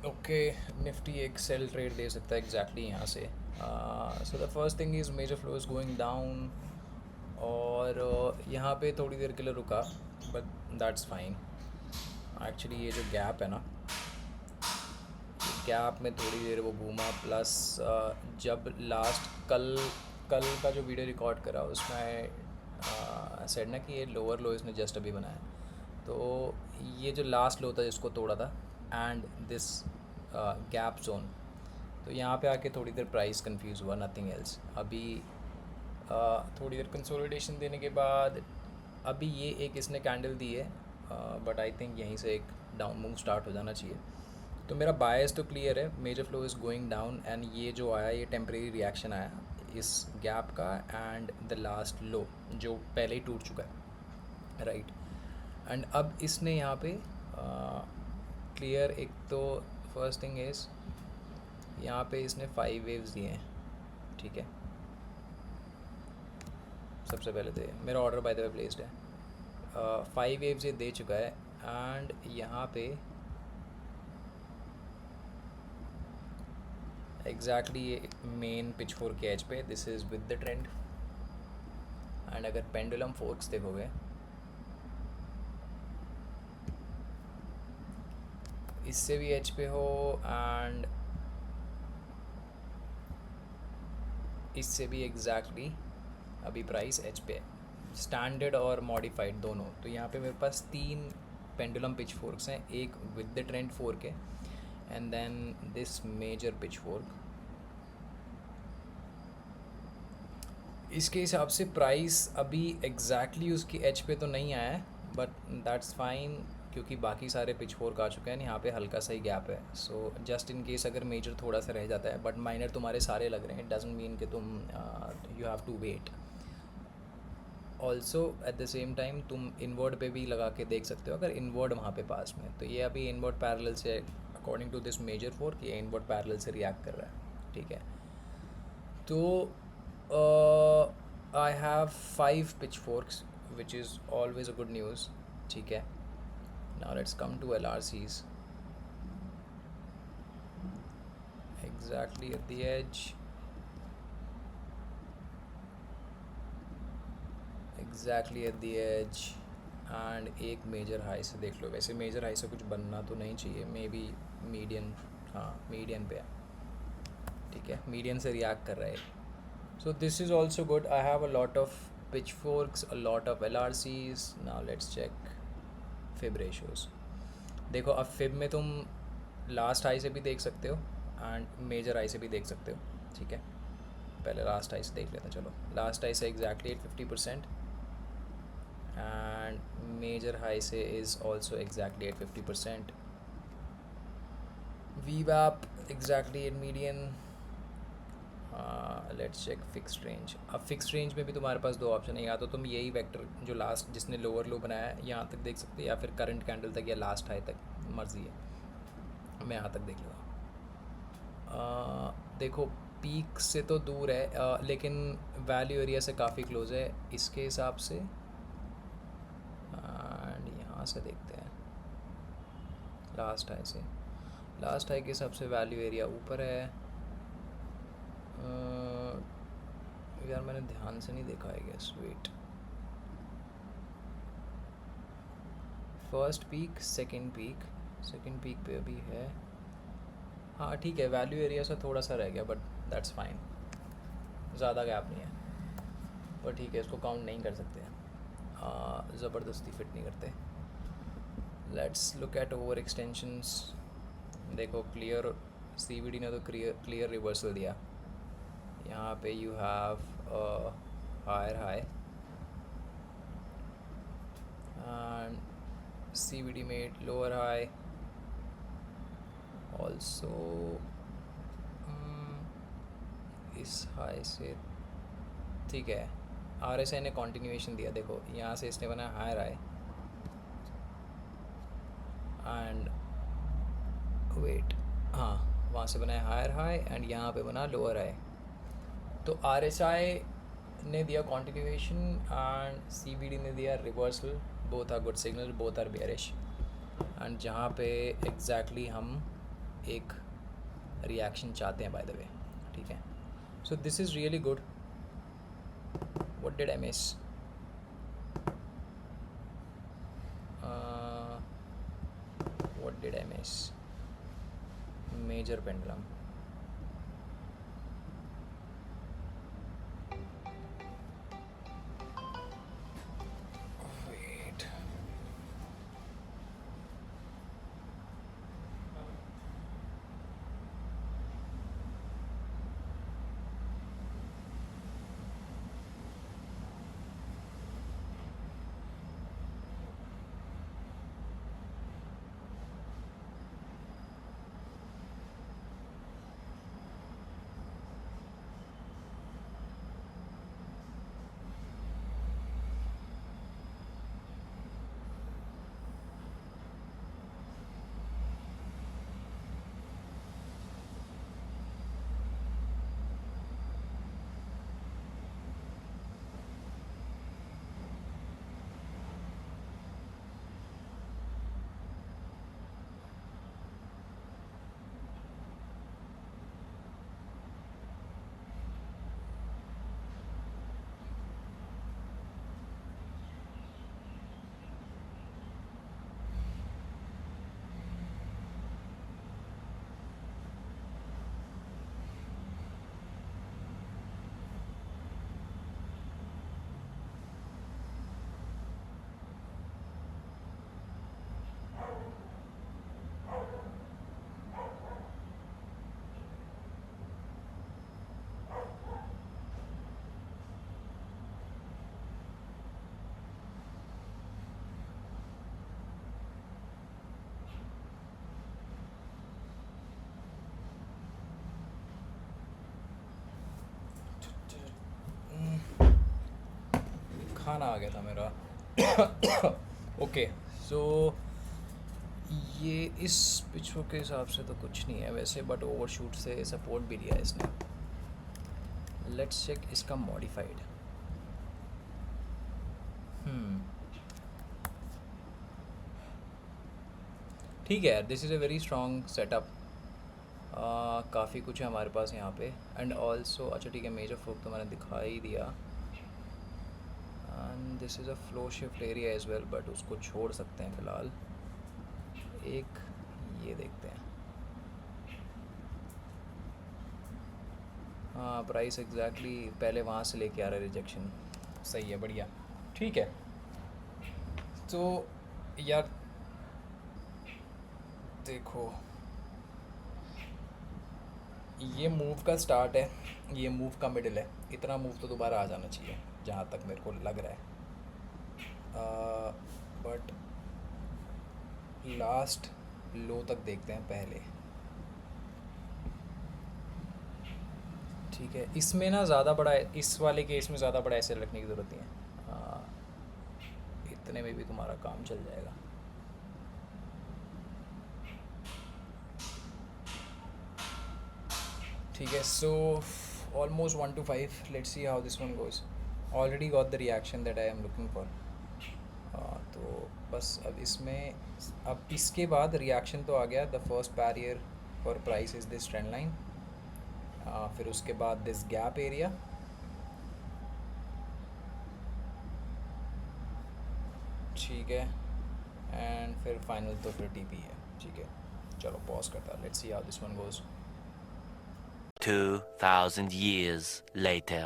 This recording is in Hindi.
ओके, निफ्टी एक सेल ट्रेड दे सकता है एग्जैक्टली यहाँ से। So the first thing is major flow is going down, और यहाँ पे थोड़ी देर के लिए रुका, बट दैट्स फाइन। एक्चुअली ये जो गैप है ना, गैप में थोड़ी देर वो घूमा, प्लस जब लास्ट कल कल का जो वीडियो रिकॉर्ड करा उसमें सेड ना कि ये लोअर लो इसने जस्ट अभी बनाया, तो ये जो लास्ट लो था जिसको तोड़ा था, एंड दिस गैप जोन, तो यहाँ पे आके थोड़ी देर प्राइस कंफ्यूज हुआ, नथिंग एल्स। अभी थोड़ी देर कंसोलिडेशन देने के बाद अभी ये एक इसने कैंडल दी है, बट आई थिंक यहीं से एक डाउन मूव स्टार्ट हो जाना चाहिए। तो मेरा बायस तो क्लियर है, major flow is going down, and ये जो आया ये टेम्परेरी रिएक्शन आया इस गैप का एंड द लास्ट लो जो पहले ही टूट चुका है, राइट। एंड अब इसने यहाँ पे क्लियर, एक तो फर्स्ट थिंग इज़ यहाँ पे इसने 5 वेव्स दिए हैं, ठीक है। सबसे पहले तो मेरा order by the way placed है, 5 वेव्स ये दे चुका है, एंड यहाँ पे एग्जैक्टली ये मेन पिच फोर के एज पे, this is with the trend. And अगर पेंडुलम फोर्क्स देखोगे, इससे भी एच पे हो एंड इससे भी एग्जैक्टली अभी प्राइस एच पे है, स्टैंडर्ड और मॉडिफाइड दोनों। तो यहाँ पे मेरे पास 3 पेंडुलम पिच फोर्क्स हैं, एक विद द ट्रेंड फोर्क है, and then this major pitchfork. इसके हिसाब से प्राइस अभी एग्जैक्टली उसकी एच पे तो नहीं आया है, बट दैट्स फाइन, क्योंकि बाकी सारे पिच फोर्क आ चुके हैं, यहाँ पे हल्का सा ही गैप है। सो जस्ट इन केस अगर मेजर थोड़ा सा रह जाता है, बट माइनर तुम्हारे सारे लग रहे हैं, इट डजंट मीन कि तुम you have to wait. Also at the same time तुम इनवर्ड पे भी लगा के देख सकते हो, अगर इनवर्ड वहाँ पे पास में, तो ये अभी इनवर्ड पैरेलल से, according to this major fork, ये इनवर्ड पैरेलल से रिएक्ट कर रहा है, ठीक है। तो I have 5 pitch forks which is always a good news, ठीक है। Now let's come to LRCs, exactly at the edge, exactly at the edge, and एक मेजर हाई से देख लो। वैसे मेजर हाई से कुछ बनना तो नहीं चाहिए, मे बी मीडियन, हाँ मीडियन पे है, ठीक है, मीडियन से रिएक्ट कर रहा है। So this is also good. I have a lot of pitchforks, a lot of LRCs. Now let's check fib ratios. देखो अब fib में तुम लास्ट हाई से भी देख सकते हो एंड मेजर हाई से भी देख सकते हो, ठीक है। पहले लास्ट हाई से देख लेते हैं, चलो। लास्ट हाई से एग्जैक्टली 50%, एंड मेजर हाई से is also exactly at 50%। VWAP exactly at median. Let's check fixed range. अब फिक्स्ड रेंज में भी तुम्हारे पास 2 ऑप्शन है, या तो तुम यही वेक्टर जो लास्ट जिसने लोअर लो बनाया है यहाँ तक देख सकते हो, या फिर करंट कैंडल तक या लास्ट हाई तक, मर्जी है। मैं यहाँ तक देख लूँगा। देखो पीक से तो दूर है, लेकिन वैल्यू एरिया से काफ़ी क्लोज है इसके हिसाब से, एंड यहाँ से देखते हैं लास्ट हाई से। लास्ट हाई के हिसाब से वैल्यू एरिया ऊपर है। यार मैंने ध्यान से नहीं देखा है, guess what. First peak, second peak पे अभी है, हाँ ठीक है, वैल्यू एरिया से थोड़ा सा रह गया, बट दैट्स फाइन, ज़्यादा गैप नहीं है, पर ठीक है, इसको काउंट नहीं कर सकते हैं, ज़बरदस्ती फिट नहीं करते। Let's look at over extensions. देखो क्लियर, CVD ने तो क्लियर रिवर्सल दिया। यहाँ पे you have higher high and CVD made lower high also. इस हाई से ठीक है, RSI ने कॉन्टिन्यूएशन दिया, देखो यहाँ से इसने बनाया हायर हाई एंड वेट, हाँ वहाँ से बनाया हायर हाई एंड यहाँ पे बना लोअर हाई। तो RSI ने दिया कॉन्टिन्यूएशन एंड CVD ने दिया reversal, both are good signal, both are bearish. And जहाँ पे एग्जैक्टली हम एक रिएक्शन चाहते हैं बाय द वे, ठीक है। So this is really good. What did I miss? What did I miss? Major pendulum. Wait, खाना आ गया था मेरा। ओके, सो ये इस पिचों के हिसाब से तो कुछ नहीं है वैसे, बट ओवरशूट से सपोर्ट भी दिया है इसने। लेट्स चेक इसका मॉडिफाइड। ठीक है, this is a very strong setup. काफ़ी कुछ है हमारे पास यहाँ पे। एंड ऑल्सो अच्छा ठीक है, मेजर फोक तो मैंने दिखा ही दिया। And this is a flow shift area as well, but उसको छोड़ सकते हैं फ़िलहाल। एक ये देखते हैं। हाँ, प्राइस एग्जैक्टली पहले वहाँ से लेके आ रहा है रिजेक्शन। सही है, बढ़िया, ठीक है। तो यार देखो, ये मूव का स्टार्ट है, ये मूव का मिडिल है। इतना मूव तो दोबारा आ जाना चाहिए जहाँ तक मेरे को लग रहा है। बट लास्ट लो तक देखते हैं पहले, ठीक है। इसमें ना ज़्यादा बड़ा, इस वाले केस में ज़्यादा बड़ा ऐसे रखने की ज़रूरत नहीं है। इतने में भी तुम्हारा काम चल जाएगा। ठीक है, so almost 1 to 5। Let's see how this one goes. Already got the reaction that I am looking for. तो बस अब इसमें, अब इसके बाद रिएक्शन तो आ गया। The first barrier for price is this trend line, फिर उसके बाद दिस गैप एरिया, ठीक है। एंड फिर फाइनल तो फिर टीपी है, ठीक है। चलो पॉज करता है, let's see how this one goes. 2000 years later.